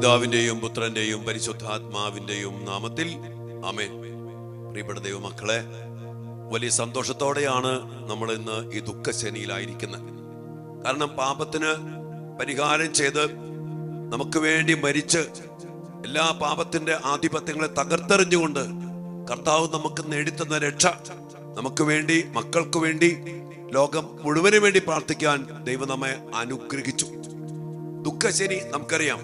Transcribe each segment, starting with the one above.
പിതാവിന്റെയും പുത്രന്റെയും പരിശുദ്ധാത്മാവിന്റെയും നാമത്തിൽ ആമേൻ. പ്രിയപ്പെട്ട ദൈവമക്കളെ, വലിയ സന്തോഷത്തോടെയാണ് നമ്മൾ ഇന്ന് ഈ ദുഃഖശനിയിലായിരിക്കുന്നത്. കാരണം പാപത്തിന് പരിഹാരം ചെയ്ത് നമുക്ക് വേണ്ടി മരിച്ച് എല്ലാ പാപത്തിന്റെ ആധിപത്യങ്ങളെ തകർത്തെറിഞ്ഞുകൊണ്ട് കർത്താവ് നമുക്ക് നേടിത്തന്ന രക്ഷ, നമുക്ക് വേണ്ടി, മക്കൾക്ക് വേണ്ടി, ലോകം മുഴുവന് വേണ്ടി പ്രാർത്ഥിക്കാൻ ദൈവം നമ്മെ അനുഗ്രഹിച്ചു. ദുഃഖശനി നമുക്കറിയാം,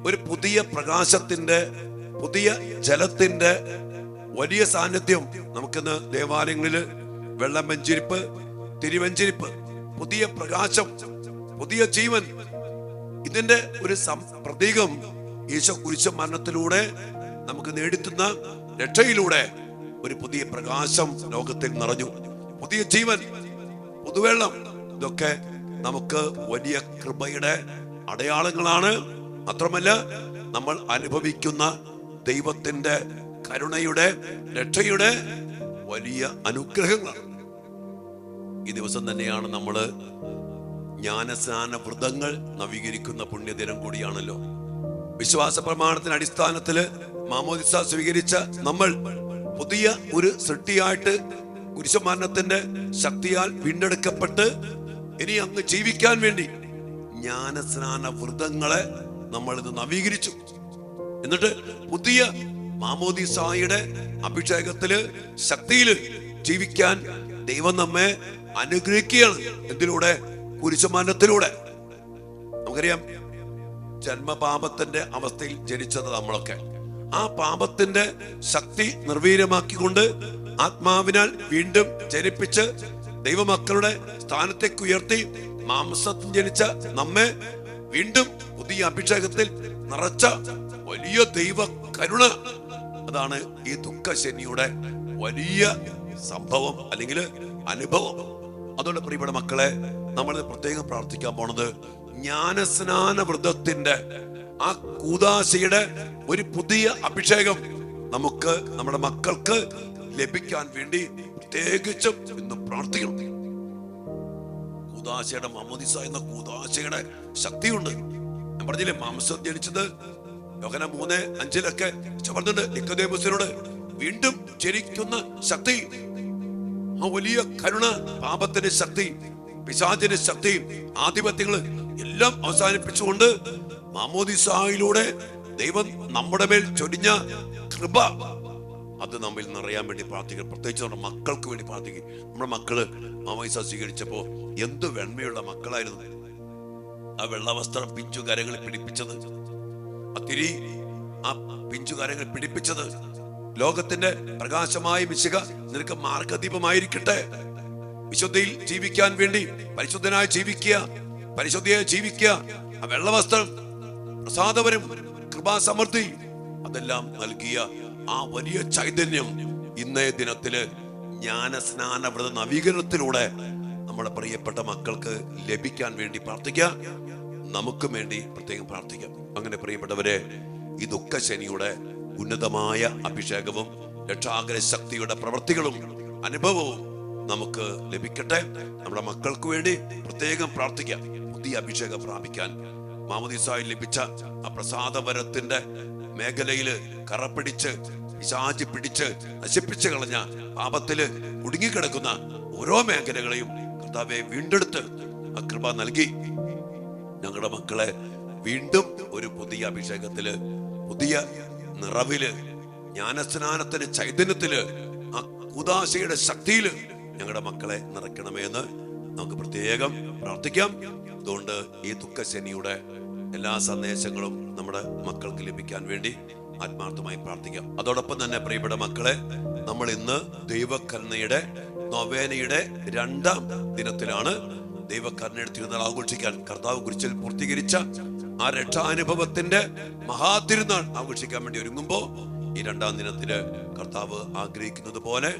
ഒരു പുതിയ പ്രകാശത്തിന്റെ, പുതിയ ജലത്തിന്റെ വലിയ സാന്നിധ്യം നമുക്കിന്ന് ദേവാലയങ്ങളിൽ വെള്ളം വെഞ്ചിരിപ്പ്, തിരുവെഞ്ചിരിപ്പ്, പുതിയ പ്രകാശം, പുതിയ ജീവൻ, ഇതിന്റെ ഒരു പ്രതീകം ഈശോ കുരിശ മരണത്തിലൂടെ നമുക്ക് നേടിത്തുന്ന രക്ഷയിലൂടെ ഒരു പുതിയ പ്രകാശം ലോകത്തിൽ നിറഞ്ഞു. പുതിയ ജീവൻ, പുതുവെള്ളം, ഇതൊക്കെ നമുക്ക് വലിയ കൃപയുടെ അടയാളങ്ങളാണ്. മാത്രമല്ല, നമ്മൾ അനുഭവിക്കുന്ന ദൈവത്തിന്റെ കരുണയുടെ, രക്ഷയുടെ വലിയ അനുഗ്രഹങ്ങളാണ്. ഈ ദിവസം തന്നെയാണ് നമ്മൾ ജ്ഞാനസ്നാന വ്രതങ്ങൾ നവീകരിക്കുന്ന പുണ്യദിനം കൂടിയാണല്ലോ. വിശ്വാസ പ്രമാണത്തിന്റെ അടിസ്ഥാനത്തില് മാമോദിസ സ്വീകരിച്ച നമ്മൾ പുതിയ ഒരു സൃഷ്ടിയായിട്ട് കുരിശുമരണത്തിന്റെ ശക്തിയാൽ വീണ്ടെടുക്കപ്പെട്ട് ഇനി അങ്ങ് ജീവിക്കാൻ വേണ്ടി ജ്ഞാനസ്നാന വ്രതങ്ങളെ നമ്മൾ ഇത് നവീകരിച്ചു. എന്നിട്ട് പുതിയ മാമോദിസായുടെ അഭിഷേകത്തില്, ശക്തിയില് ജീവിക്കാൻ ദൈവം നമ്മെ അനുഗ്രഹിക്കുകയാണ്. എന്തിലൂടെ? കുരിശുമരണത്തിലൂടെ. നമുക്കറിയാം, ജന്മപാപത്തിന്റെ അവസ്ഥയിൽ ജനിച്ചത് നമ്മളൊക്കെ. ആ പാപത്തിന്റെ ശക്തി നിർവീര്യമാക്കിക്കൊണ്ട് ആത്മാവിനാൽ വീണ്ടും ജനിപ്പിച്ച് ദൈവമക്കളുടെ സ്ഥാനത്തേക്ക് ഉയർത്തി മാംസത്തിൽ ജനിച്ച നമ്മെ വീണ്ടും പുതിയ അഭിഷേകത്തിൽ നിറച്ച വലിയ ദൈവ കരുണ. അതാണ് ഈ ദുഃഖശനിയുടെ വലിയ സംഭവം അല്ലെങ്കിൽ അനുഭവം. അതുകൊണ്ട് പ്രിയപ്പെട്ട മക്കളെ, നമ്മൾ പ്രത്യേകം പ്രാർത്ഥിക്കാൻ പോണത് ജ്ഞാനസ്നാന വ്രതത്തിന്റെ ആ കൂദാശയുടെ ഒരു പുതിയ അഭിഷേകം നമുക്ക്, നമ്മുടെ മക്കൾക്ക് ലഭിക്കാൻ വേണ്ടി പ്രത്യേകിച്ചും ഇന്ന് പ്രാർത്ഥിക്കണം. കൂദാശയുടെ, മാമോദിസ എന്ന കൂദാശയുടെ ശക്തിയുണ്ട്. ഞാൻ പറഞ്ഞില്ലേ, മാംസം ജനിച്ചത് യോഹന്നാൻ 3:5 പറഞ്ഞിട്ടുണ്ട് നിക്കോദേമോസിനോട്, വീണ്ടും ജനിക്കുന്ന ശക്തി, ആ വലിയ കരുണ, പാപത്തിന്റെ ശക്തി, പിശാചിന്റെ ശക്തി, ആധിപത്യങ്ങൾ എല്ലാം അവസാനിപ്പിച്ചുകൊണ്ട് മാമോദിസായിലൂടെ ദൈവം നമ്മുടെ മേൽ ചൊരിഞ്ഞ കൃപ, അത് നമ്മിൽ നിറയാൻ വേണ്ടി പ്രാർത്ഥിക്കണം. പ്രത്യേകിച്ച് നമ്മുടെ മക്കൾക്ക് വേണ്ടി പ്രാർത്ഥിക്കും. നമ്മുടെ മക്കള് മാമോദിസ സ്വീകരിച്ചപ്പോ എന്ത് വെണ്മയുള്ള മക്കളായിരുന്നു. ആ വെള്ളവസ്ത്രം പിഞ്ചുകരങ്ങളിൽ പിടിപ്പിച്ചത്, ആ തിരി ആ പിഞ്ചുകരങ്ങളിൽ പിടിപ്പിച്ചത്, ലോകത്തിന്റെ പ്രകാശമായ മിശിഹ നിനക്ക് മാർഗദീപമായിരിക്കട്ടെ, വിശുദ്ധിയിൽ ജീവിക്കാൻ വേണ്ടി പരിശുദ്ധനായി ജീവിക്കുക, പരിശുദ്ധിയായി ജീവിക്കുക. ആ വെള്ളവസ്ത്രം, പ്രസാദപരം, കൃപാസമൃദ്ധി, അതെല്ലാം നൽകിയ ആ വലിയ ചൈതന്യം ഇന്നേ ദിനത്തില് ജ്ഞാനസ്നാന വ്രത നവീകരണത്തിലൂടെ നമ്മുടെ പ്രിയപ്പെട്ട മക്കൾക്ക് ലഭിക്കാൻ വേണ്ടി പ്രാർത്ഥിക്കുക. നമുക്കും വേണ്ടി പ്രത്യേകം പ്രാർത്ഥിക്കാം. അങ്ങനെ പ്രിയപ്പെട്ടവരെ, ഈ ദുഃഖശനിയുടെ ഉന്നതമായ അഭിഷേകവും രക്ഷാകര ശക്തിയുടെ പ്രവൃത്തികളും അനുഭവവും നമുക്ക് ലഭിക്കട്ടെ. നമ്മുടെ മക്കൾക്ക് വേണ്ടി പ്രത്യേകം പ്രാർത്ഥിക്കാം. പുതിയ അഭിഷേകം പ്രാപിക്കാൻ, മാമോദിസായിൽ ലഭിച്ച ആ പ്രസാദവരത്തിന്റെ മേഖലയില് കറപ്പിടിച്ച് പിശാചി പിടിച്ച് നശിപ്പിച്ചു കളഞ്ഞ, പാപത്തില് കുടുങ്ങിക്കിടക്കുന്ന ഓരോ മേഖലകളെയും കർത്താവെ വീണ്ടെടുത്ത് ആ കൃപ നൽകി ഞങ്ങളുടെ മക്കളെ വീണ്ടും ഒരു പുതിയ അഭിഷേകത്തില്, പുതിയ നിറവില്, ജ്ഞാനസ്നാനത്തിന്റെ ചൈതന്യത്തില്, ആ കൂദാശയുടെ ശക്തിയില് ഞങ്ങളുടെ മക്കളെ നിറയ്ക്കണമെന്ന് നമുക്ക് പ്രത്യേകം പ്രാർത്ഥിക്കാം. അതുകൊണ്ട് ഈ ദുഃഖശനിയുടെ എല്ലാ സന്ദേശങ്ങളും നമ്മുടെ മക്കൾക്ക് ലഭിക്കാൻ വേണ്ടി ആത്മാർത്ഥമായി പ്രാർത്ഥിക്കാം. അതോടൊപ്പം തന്നെ പ്രിയപ്പെട്ട മക്കളെ, നമ്മൾ ഇന്ന് ദൈവകരുണയുടെ നൊവേനയുടെ 2ാം ദിനത്തിലാണ്. ദൈവകരുണയുടെ തിരുനാൾ ആഘോഷിക്കാൻ, കർത്താവ് കുരിശിൽ പൂർത്തീകരിച്ച ആ രക്ഷാനുഭവത്തിന്റെ മഹാതിരുനാൾ ആഘോഷിക്കാൻ വേണ്ടി ഒരുങ്ങുമ്പോ ഈ 2ാം ദിനത്തില് കർത്താവ് ആഗ്രഹിക്കുന്നത് പോലെ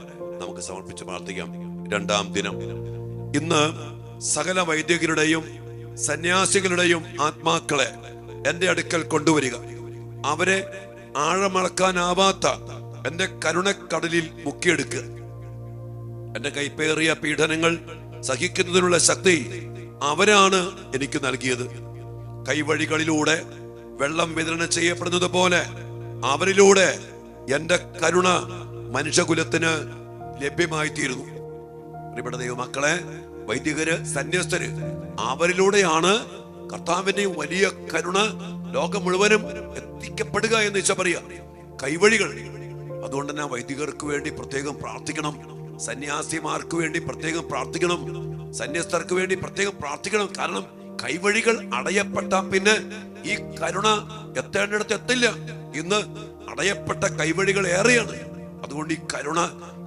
നമുക്ക് സമർപ്പിച്ച് പ്രാർത്ഥിക്കാം. 2ാം ദിനം ഇന്ന് സകല വൈദികരുടെയും സന്യാസികളുടെയും ആത്മാക്കളെ എന്റെ അടുക്കൽ കൊണ്ടുവരിക. അവരെ ആഴമളക്കാനാവാത്ത എന്റെ കരുണക്കടലിൽ മുക്കിയെടുക്കുക. എന്റെ കൈപ്പേറിയ പീഡനങ്ങൾ സഹിക്കുന്നതിനുള്ള ശക്തി അവരാണ് എനിക്ക് നൽകിയത്. കൈവഴികളിലൂടെ വെള്ളം വിതരണം ചെയ്യപ്പെടുന്നത് പോലെ അവരിലൂടെ എന്റെ കരുണ മനുഷ്യകുലത്തിന് ലഭ്യമായി തീരുന്നു. പ്രിയപ്പെട്ട ദൈവമക്കളെ, വൈദികര്, സന്യസ്തര്, അവരിലൂടെയാണ് കർത്താവിന്റെ വലിയ കരുണ ലോകം മുഴുവനും എത്തിക്കപ്പെടുക എന്ന് വെച്ചാൽ പറയാ. കൈവഴികൾ. അതുകൊണ്ട് തന്നെ വൈദികർക്ക് വേണ്ടി പ്രത്യേകം പ്രാർത്ഥിക്കണം, സന്യാസിമാർക്ക് വേണ്ടി പ്രത്യേകം പ്രാർത്ഥിക്കണം, സന്യസ്തർക്ക് വേണ്ടി പ്രത്യേകം പ്രാർത്ഥിക്കണം. കാരണം കൈവഴികൾ അടയപ്പെട്ട പിന്നെ ഈ കരുണ എത്തേണ്ടിടത്ത് എത്തില്ല. ഇന്ന് അടയപ്പെട്ട കൈവഴികൾ ഏറെയാണ്. അതുകൊണ്ട് ഈ കരുണ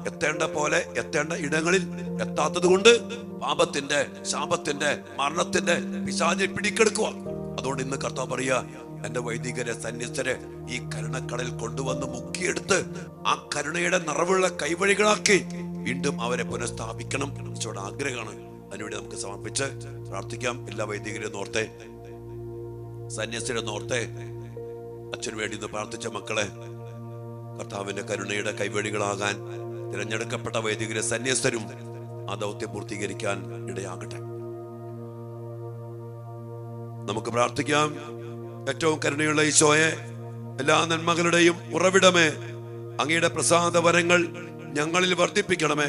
എത്തേണ്ട പോലെ എത്തേണ്ട ഇടങ്ങളിൽ എത്താത്തത് കൊണ്ട് പാപത്തിന്റെ, ശാപത്തിന്റെ, മരണത്തിന്റെ പിശാചിനെ പിടിക്കെടുക്കുക. അതുകൊണ്ട് ഇന്ന് കർത്താവ് പറയാ, എന്റെ വൈദികരെ, സന്യസ്തരെ ഈ കരുണക്കടൽ കൊണ്ടുവന്ന് മുക്കിയെടുത്ത് ആ കരുണയുടെ നിറവുള്ള കൈവഴികളാക്കി വീണ്ടും അവരെ പുനഃസ്ഥാപിക്കണം എന്നോട് ആഗ്രഹമാണ്. അതിനുവേണ്ടി നമുക്ക് സമർപ്പിച്ച് പ്രാർത്ഥിക്കാം. എല്ലാ വൈദികരെ നോർത്തെ, സന്യസ്തരെ നോർത്തെ, അച്ഛന് വേണ്ടി ഇന്ന് പ്രാർത്ഥിച്ച മക്കളെ കർത്താവിന്റെ കരുണയുടെ കൈവഴികളാകാൻ തിരഞ്ഞെടുക്കപ്പെട്ട വൈദികരെ, സന്യസ്തരും ആ ദൗത്യം പൂർത്തീകരിക്കാൻ ഇടയാകട്ടെ. നമുക്ക് പ്രാർത്ഥിക്കാം. ഏറ്റവും കരുണയുള്ള ഈശോയെ, എല്ലാ നന്മകളുടെയും ഉറവിടമേ, അങ്ങയുടെ പ്രസാദവരങ്ങൾ ഞങ്ങളിൽ വർദ്ധിപ്പിക്കണമേ.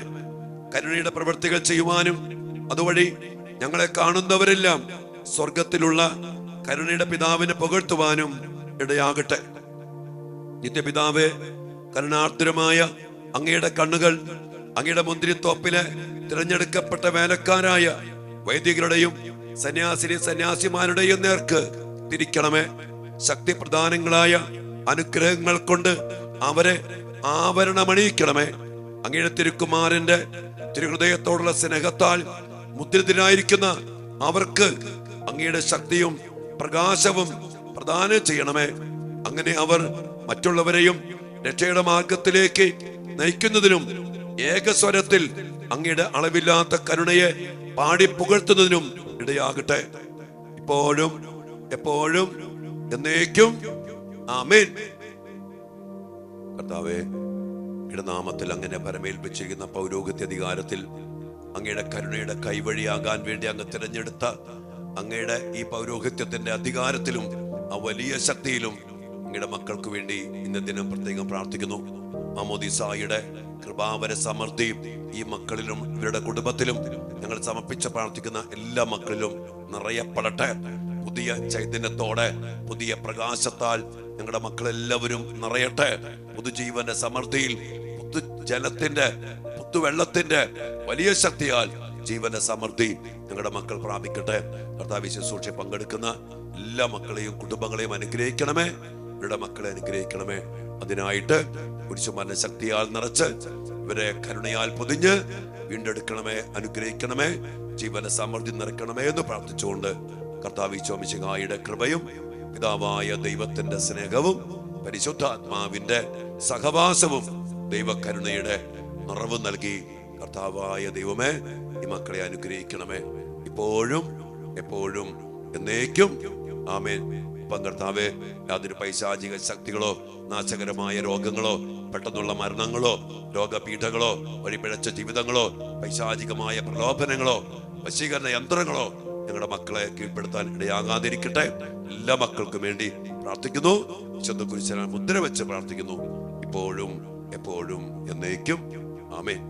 കരുണയുടെ പ്രവൃത്തികൾ ചെയ്യുവാനും അതുവഴി ഞങ്ങളെ കാണുന്നവരെല്ലാം സ്വർഗത്തിലുള്ള കരുണയുടെ പിതാവിനെ പുകഴ്ത്തുവാനും ഇടയാകട്ടെ. നിത്യപിതാവേ, കരുണാർദ്രമായ അങ്ങയുടെ കണ്ണുകൾ അങ്ങയുടെ മുന്തിരിത്തോപ്പിലെ തിരഞ്ഞെടുക്കപ്പെട്ട വേലക്കാരായ വൈദികരുടെയും സന്യാസിമാരുടെയും നേർക്ക് തിരിക്കണമേ. ശക്തി പ്രദാനങ്ങളായ അനുഗ്രഹങ്ങൾ കൊണ്ട് അവരെ ആവരണമണിയിക്കണമേ. അങ്ങയുടെ തിരുക്കുമാരന്റെ തിരുഹൃദയത്തോടുള്ള സ്നേഹത്താൽ മുദ്രിതരായിരിക്കുന്ന അവർക്ക് അങ്ങയുടെ ശക്തിയും പ്രകാശവും പ്രദാനം ചെയ്യണമേ. അങ്ങനെ അവർ മറ്റുള്ളവരെയും രക്ഷയുടെ മാർഗത്തിലേക്ക് നയിക്കുന്നതിനും ഏകസ്വരത്തിൽ അങ്ങയുടെ അളവില്ലാത്ത കരുണയെ പാടി പുകഴ്ത്തുന്നതിനും ഇടയാകട്ടെ. ഇപ്പോഴും എപ്പോഴും എന്നേക്കും ആമേൻ. കർത്താവേ, അങ്ങയുടെ നാമത്തിൽ അങ്ങനെ പരമേൽപ്പിച്ചിരിക്കുന്ന പൗരോഹിത്യ അധികാരത്തിൽ അങ്ങയുടെ കരുണയുടെ കൈവഴിയാകാൻ വേണ്ടി അങ്ങ് തിരഞ്ഞെടുത്ത അങ്ങയുടെ ഈ പൗരോഹിത്യത്തിന്റെ അധികാരത്തിലും ആ വലിയ ശക്തിയിലും അങ്ങയുടെ മക്കൾക്ക് വേണ്ടി ഇന്ന ദിനം പ്രത്യേകം പ്രാർത്ഥിക്കുന്നു. മാമോദീസായുടെ കൃപാവര സമൃദ്ധിയും ഈ മക്കളിലും ഇവരുടെ കുടുംബത്തിലും ഞങ്ങൾ സമർപ്പിച്ച് പ്രാർത്ഥിക്കുന്ന എല്ലാ മക്കളിലും നിറയപ്പെടട്ടെ. പുതിയ ചൈതന്യത്തോടെ, പുതിയ പ്രകാശത്താൽ ഞങ്ങളുടെ മക്കളെല്ലാവരും നിറയട്ടെ. പുതുജീവന്റെ സമൃദ്ധിയിൽ, പുതുജലത്തിന്റെ, പുതുവെള്ളത്തിന്റെ വലിയ ശക്തിയാൽ ജീവന്റെ സമൃദ്ധി ഞങ്ങളുടെ മക്കൾ പ്രാപിക്കട്ടെ. കർത്താവ് ശുശ്രൂഷ പങ്കെടുക്കുന്ന എല്ലാ മക്കളെയും കുടുംബങ്ങളെയും അനുഗ്രഹിക്കണമേ. ഇവരുടെ മക്കളെ അനുഗ്രഹിക്കണമേ. അതിനായിട്ട് കുരിശുമരണ ശക്തിയാൽ നിറച്ച് ഇവരെ കരുണയാൽ പൊതിഞ്ഞ് വീണ്ടെടുക്കണമേ, അനുഗ്രഹിക്കണമേ, ജീവന സമൃദ്ധി നിറയ്ക്കണമേ എന്ന് പ്രാർത്ഥിച്ചുകൊണ്ട് കർത്താവ് ഈശോ മിശിഹായുടെ കൃപയും പിതാവായ ദൈവത്തിന്റെ സ്നേഹവും പരിശുദ്ധാത്മാവിന്റെ സഹവാസവും ദൈവകരുണയുടെ നിറവ് നൽകി കർത്താവായ ദൈവമേ ഈ മക്കളെ അനുഗ്രഹിക്കണമേ, ഇപ്പോഴും എപ്പോഴും എന്നേക്കും ആമേൻ. ഇപ്പം കർത്താവേ, യാതൊരു പൈശാചിക ശക്തികളോ നാശകരമായ രോഗങ്ങളോ പെട്ടെന്നുള്ള മരണങ്ങളോ രോഗപീഠകളോ വഴിപിഴച്ച ജീവിതങ്ങളോ പൈശാചികമായ പ്രലോഭനങ്ങളോ വശീകരണ യന്ത്രങ്ങളോ ഞങ്ങളുടെ മക്കളെ കീഴ്പ്പെടുത്താൻ ഇടയാകാതിരിക്കട്ടെ. എല്ലാ മക്കൾക്കും വേണ്ടി പ്രാർത്ഥിക്കുന്നു. വിശുദ്ധ കുരിശിനാൽ മുദ്ര വെച്ച് പ്രാർത്ഥിക്കുന്നു. ഇപ്പോഴും എപ്പോഴും എന്നേക്കും ആമേൻ.